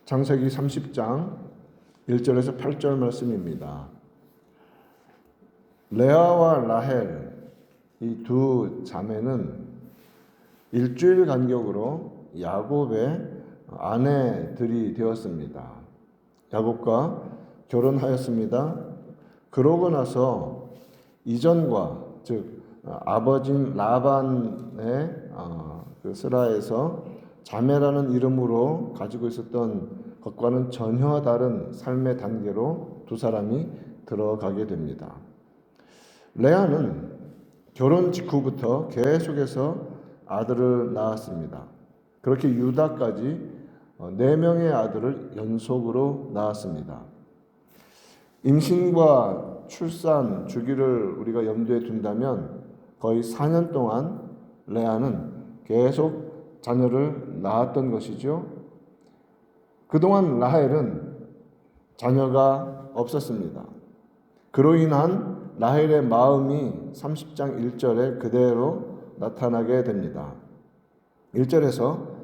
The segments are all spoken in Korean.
창세기 30장 1절에서 8절 말씀입니다. 레아와 라헬 이 두 자매는 일주일 간격으로 야곱의 아내들이 되었습니다. 야곱과 결혼하였습니다. 그러고 나서 이전과 즉 아버지인 라반의 그 스라에서 자매라는 이름으로 가지고 있었던 것과는 전혀 다른 삶의 단계로 두 사람이 들어가게 됩니다. 레아는 결혼 직후부터 계속해서 아들을 낳았습니다. 그렇게 유다까지 4명의 아들을 연속으로 낳았습니다. 임신과 출산 주기를 우리가 염두에 둔다면 거의 4년 동안 레아는 계속 자녀를 낳았던 것이죠. 그동안 라헬은 자녀가 없었습니다. 그로 인한 라헬의 마음이 30장 1절에 그대로 나타나게 됩니다. 1절에서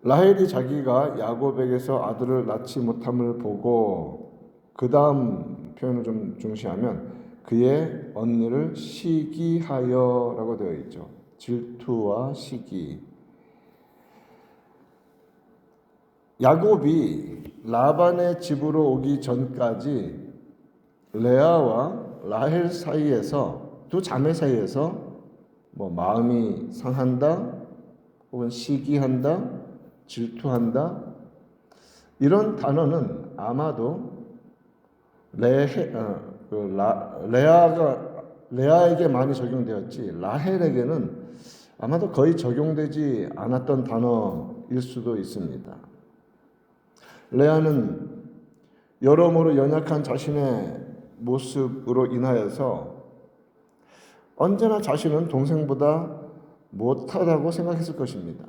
라헬이 자기가 야곱에게서 아들을 낳지 못함을 보고 그 다음 표현을 좀 중시하면 그의 언니를 시기하여라고 되어 있죠. 질투와 시기. 야곱이 라반의 집으로 오기 전까지 레아와 라헬 사이에서 두 자매 사이에서 마음이 상한다 혹은 시기한다 질투한다 이런 단어는 아마도 레아에게 많이 적용되었지 라헬에게는 아마도 거의 적용되지 않았던 단어일 수도 있습니다. 레아는 여러모로 연약한 자신의 모습으로 인하여서 언제나 자신은 동생보다 못하다고 생각했을 것입니다.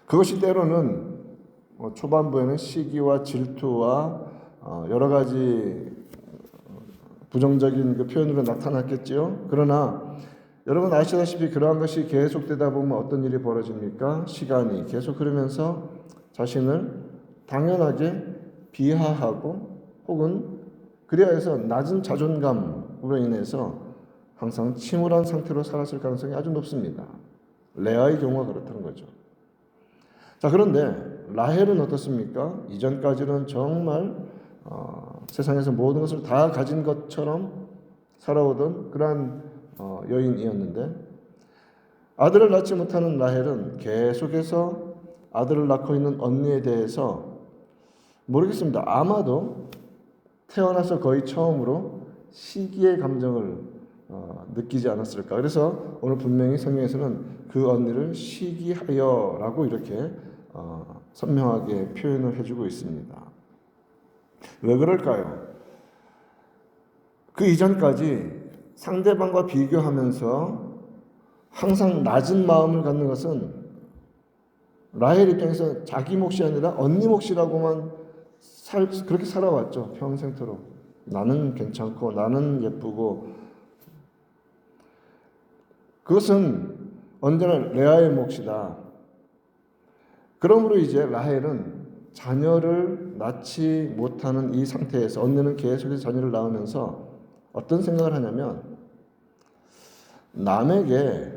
그것이 때로는 초반부에는 시기와 질투와 여러 가지 부정적인 그 표현으로 나타났겠지요. 그러나 여러분 아시다시피 그러한 것이 계속되다 보면 어떤 일이 벌어집니까? 시간이 계속 흐르면서 자신을 당연하게 비하하고 혹은 그래야 해서 낮은 자존감으로 인해서 항상 침울한 상태로 살았을 가능성이 아주 높습니다. 레아의 경우가 그렇다는 거죠. 자, 그런데 라헬은 어떻습니까? 이전까지는 정말 세상에서 모든 것을 다 가진 것처럼 살아오던 그러한 여인이었는데 아들을 낳지 못하는 라헬은 계속해서 아들을 낳고 있는 언니에 대해서 모르겠습니다. 아마도 태어나서 거의 처음으로 시기의 감정을 느끼지 않았을까. 그래서 오늘 분명히 성경에서는 그 언니를 시기하여라고 이렇게 선명하게 표현을 해주고 있습니다. 왜 그럴까요? 그 이전까지 상대방과 비교하면서 항상 낮은 마음을 갖는 것은 라헬 입장에서 자기 몫이 아니라 언니 몫이라고만 그렇게 살아왔죠. 평생토록. 나는 괜찮고 나는 예쁘고 그것은 언제나 레아의 몫이다. 그러므로 이제 라헬은 자녀를 낳지 못하는 이 상태에서 언니는 계속해서 자녀를 낳으면서 어떤 생각을 하냐면 남에게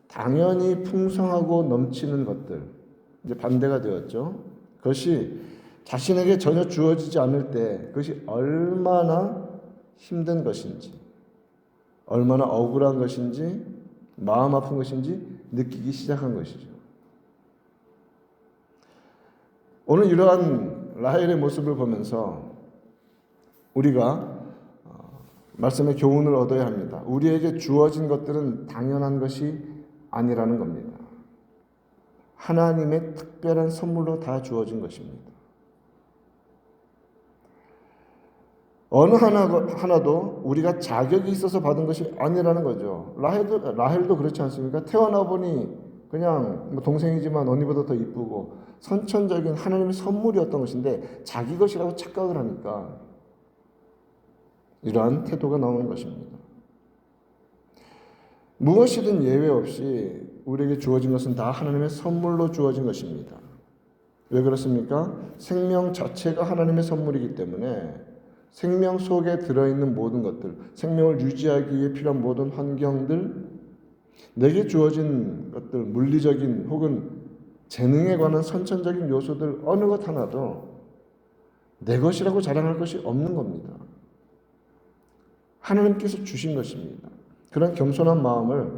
당연히 풍성하고 넘치는 것들 이제 반대가 되었죠. 그것이 자신에게 전혀 주어지지 않을 때 그것이 얼마나 힘든 것인지 얼마나 억울한 것인지 마음 아픈 것인지 느끼기 시작한 것이죠. 오늘 이러한 라헬의 모습을 보면서 우리가 말씀의 교훈을 얻어야 합니다. 우리에게 주어진 것들은 당연한 것이 아니라는 겁니다. 하나님의 특별한 선물로 다 주어진 것입니다. 어느 하나도 우리가 자격이 있어서 받은 것이 아니라는 거죠. 라헬도 그렇지 않습니까? 태어나 보니 그냥 동생이지만 언니보다 더 이쁘고 선천적인 하나님의 선물이었던 것인데 자기 것이라고 착각을 하니까 이러한 태도가 나오는 것입니다. 무엇이든 예외 없이 우리에게 주어진 것은 다 하나님의 선물로 주어진 것입니다. 왜 그렇습니까? 생명 자체가 하나님의 선물이기 때문에 생명 속에 들어있는 모든 것들, 생명을 유지하기 위해 필요한 모든 환경들, 내게 주어진 것들, 물리적인 혹은 재능에 관한 선천적인 요소들 어느 것 하나도 내 것이라고 자랑할 것이 없는 겁니다. 하나님께서 주신 것입니다. 그런 겸손한 마음을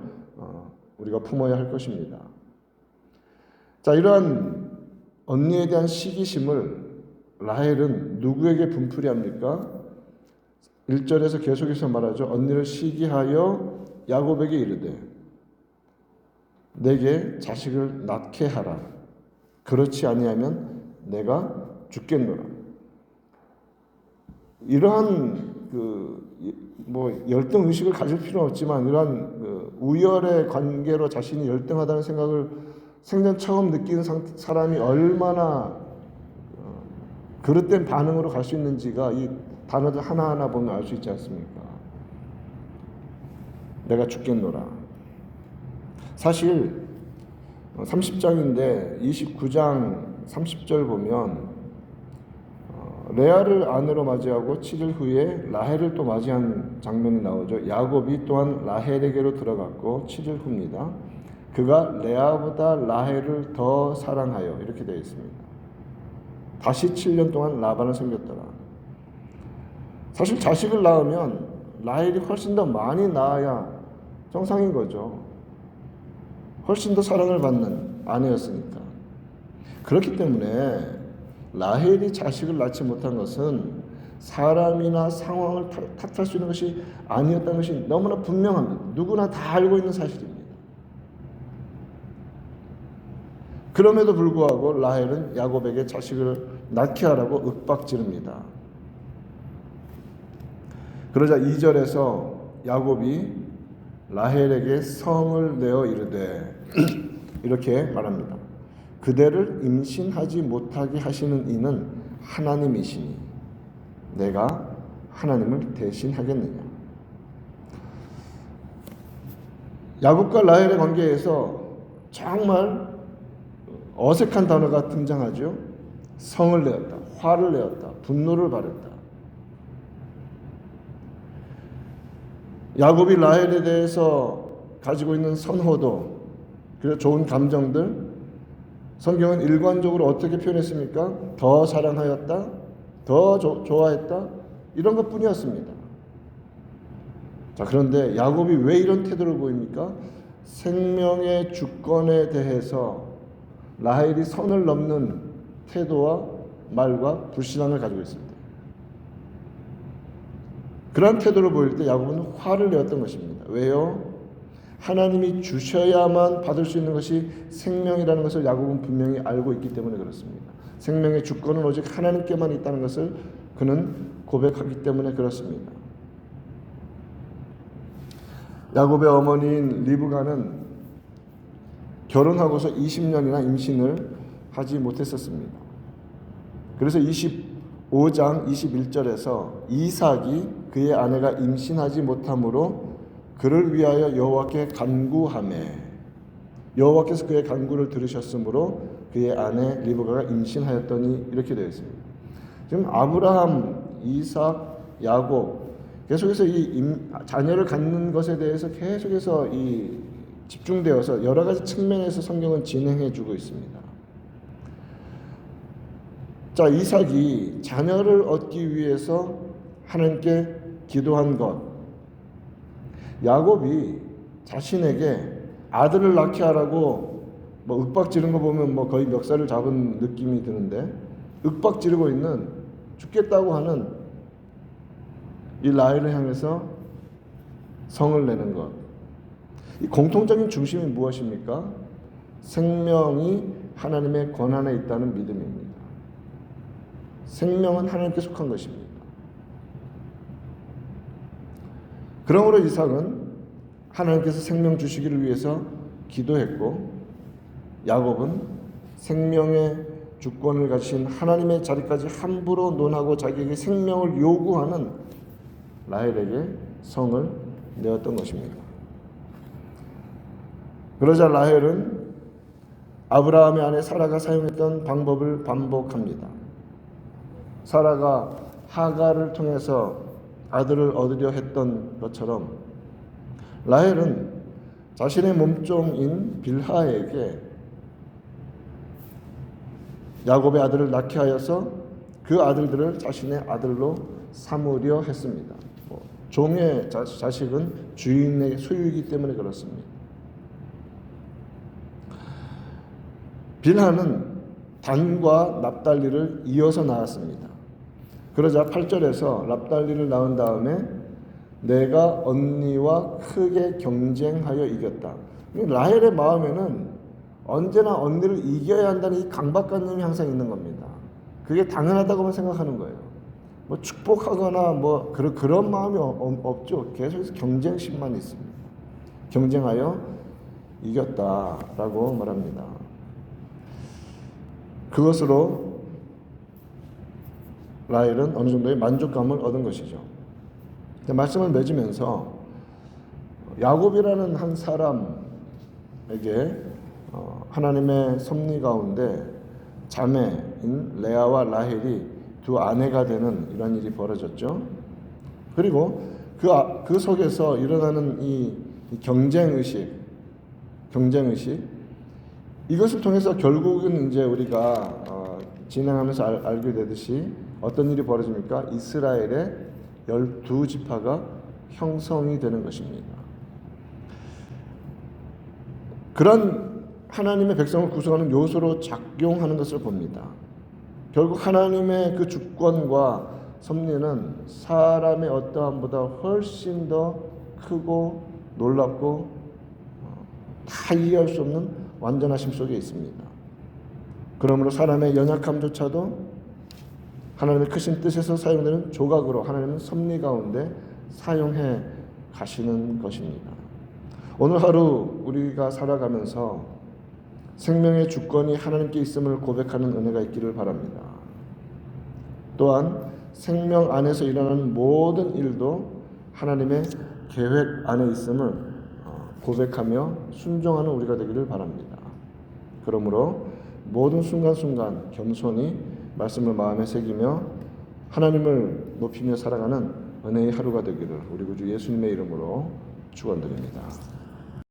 우리가 품어야 할 것입니다. 자, 이러한 언니에 대한 시기심을 라헬은 누구에게 분풀이 합니까? 1절에서 계속해서 말하죠. 언니를 시기하여 야곱에게 이르되 내게 자식을 낳게 하라. 그렇지 아니하면 내가 죽겠노라. 이러한 열등 의식을 가질 필요는 없지만 이러한 우열의 관계로 자신이 열등하다는 생각을 생전 처음 느끼는 사람이 얼마나 그릇된 반응으로 갈 수 있는지가 이 단어들 하나하나 보면 알 수 있지 않습니까? 내가 죽겠노라. 사실 30장인데 29장 30절 보면 레아를 아내로 맞이하고 7일 후에 라헬을 또 맞이한 장면이 나오죠. 야곱이 또한 라헬에게로 들어갔고 7일 후입니다. 그가 레아보다 라헬을 더 사랑하여 이렇게 되어 있습니다. 다시 7년 동안 라반을 섬겼더라. 사실 자식을 낳으면 라헬이 훨씬 더 많이 낳아야 정상인 거죠. 훨씬 더 사랑을 받는 아내였으니까. 그렇기 때문에 라헬이 자식을 낳지 못한 것은 사람이나 상황을 탓할 수 있는 것이 아니었다는 것이 너무나 분명합니다. 누구나 다 알고 있는 사실입니다. 그럼에도 불구하고 라헬은 야곱에게 자식을 낳게 하라고 윽박지릅니다. 그러자 2절에서 야곱이 라헬에게 성을 내어 이르되 이렇게 말합니다. 그대를 임신하지 못하게 하시는 이는 하나님이시니 내가 하나님을 대신하겠느냐. 야곱과 라헬의 관계에서 정말 어색한 단어가 등장하죠. 성을 내었다, 화를 내었다, 분노를 발했다. 야곱이 라헬에 대해서 가지고 있는 선호도, 그리고 좋은 감정들, 성경은 일관적으로 어떻게 표현했습니까? 더 사랑하였다, 더 좋아했다, 이런 것뿐이었습니다. 자, 그런데 야곱이 왜 이런 태도를 보입니까? 생명의 주권에 대해서 라헬이 선을 넘는 태도와 말과 불신앙을 가지고 있습니다. 그런 태도를 보일 때 야곱은 화를 내었던 것입니다. 왜요? 하나님이 주셔야만 받을 수 있는 것이 생명이라는 것을 야곱은 분명히 알고 있기 때문에 그렇습니다. 생명의 주권은 오직 하나님께만 있다는 것을 그는 고백하기 때문에 그렇습니다. 야곱의 어머니인 리브가는 결혼하고서 20년이나 임신을 하지 못했었습니다. 그래서 25장 21절에서 이삭이 그의 아내가 임신하지 못함으로 그를 위하여 여호와께 간구하매 여호와께서 그의 간구를 들으셨으므로 그의 아내 리브가가 임신하였더니 이렇게 되어 있습니다. 지금 아브라함, 이삭, 야곱 계속해서 이 자녀를 갖는 것에 대해서 계속해서 집중되어서 여러 가지 측면에서 성경은 진행해 주고 있습니다. 자, 이삭이 자녀를 얻기 위해서 하나님께 기도한 것, 야곱이 자신에게 아들을 낳게 하라고 윽박지른 거 보면 거의 멱살을 잡은 느낌이 드는데, 윽박지르고 있는 죽겠다고 하는 이 라헬을 향해서 성을 내는 것. 이 공통적인 중심이 무엇입니까? 생명이 하나님의 권한에 있다는 믿음입니다. 생명은 하나님께 속한 것입니다. 그러므로 이삭은 하나님께서 생명 주시기를 위해서 기도했고, 야곱은 생명의 주권을 가지신 하나님의 자리까지 함부로 논하고 자기에게 생명을 요구하는 라헬에게 성을 내었던 것입니다. 그러자 라헬은 아브라함의 아내 사라가 사용했던 방법을 반복합니다. 사라가 하갈을 통해서 아들을 얻으려 했던 것처럼 라헬은 자신의 몸종인 빌하에게 야곱의 아들을 낳게 하여서 그 아들들을 자신의 아들로 삼으려 했습니다. 종의 자식은 주인의 소유이기 때문에 그렇습니다. 빌하는 단과 납달리를 이어서 낳았습니다. 그러자 8절에서 납달리를 낳은 다음에 내가 언니와 크게 경쟁하여 이겼다. 라헬의 마음에는 언제나 언니를 이겨야 한다는 이 강박관념이 항상 있는 겁니다. 그게 당연하다고만 생각하는 거예요. 뭐 축복하거나 뭐 그런 마음이 없죠. 계속해서 경쟁심만 있습니다. 경쟁하여 이겼다라고 말합니다. 그것으로 라헬은 어느 정도의 만족감을 얻은 것이죠. 말씀을 맺으면서 야곱이라는 한 사람에게 하나님의 섭리 가운데 자매인 레아와 라헬이 두 아내가 되는 이런 일이 벌어졌죠. 그리고 그 속에서 일어나는 이 경쟁의식 이것을 통해서 결국은 이제 우리가 진행하면서 알게 되듯이 어떤 일이 벌어집니까? 이스라엘의 12지파가 형성이 되는 것입니다. 그런 하나님의 백성을 구성하는 요소로 작용하는 것을 봅니다. 결국 하나님의 그 주권과 섭리는 사람의 어떠함보다 훨씬 더 크고 놀랍고 다 이해할 수 없는 완전하심 속에 있습니다. 그러므로 사람의 연약함조차도 하나님의 크신 뜻에서 사용되는 조각으로 하나님은 섭리 가운데 사용해 가시는 것입니다. 오늘 하루 우리가 살아가면서 생명의 주권이 하나님께 있음을 고백하는 은혜가 있기를 바랍니다. 또한 생명 안에서 일어나는 모든 일도 하나님의 계획 안에 있음을 고백하며 순종하는 우리가 되기를 바랍니다. 그러므로 모든 순간순간 겸손히 말씀을 마음에 새기며 하나님을 높이며 살아가는 은혜의 하루가 되기를 우리 구주 예수님의 이름으로 축원드립니다.